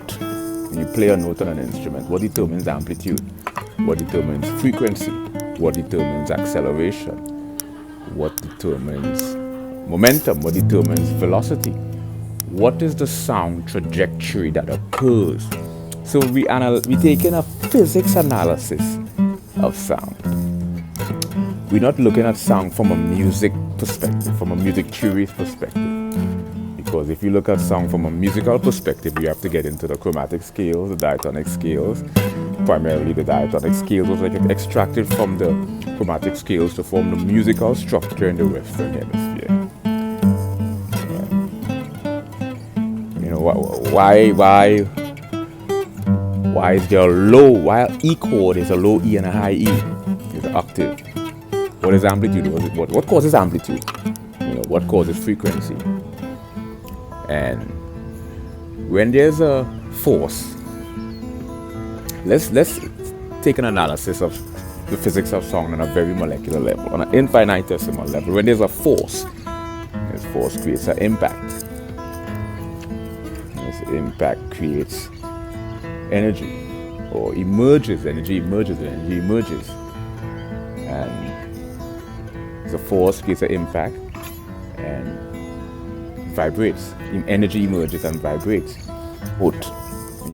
note. When you play a note on an instrument, what determines amplitude? What determines frequency? What determines acceleration? What determines momentum? What determines velocity? What is the sound trajectory that occurs? So we take in a physics analysis of sound. We're not looking at sound from a music perspective, from a music theory perspective. Because if you look at sound from a musical perspective, you have to get into the chromatic scales, the diatonic scales. Primarily the diatonic scales was extracted from the chromatic scales to form the musical structure in the Western Hemisphere. You know, why is there a low, why E chord is a low E and a high E? It's an octave. What is amplitude? What causes amplitude? You know, what causes frequency? And when there's a force, let's take an analysis of the physics of sound on a very molecular level, on an infinitesimal level. When there's a force, this force creates an impact. This impact creates energy, or emerges. Energy emerges. And the force creates an impact and vibrates. Energy emerges and vibrates.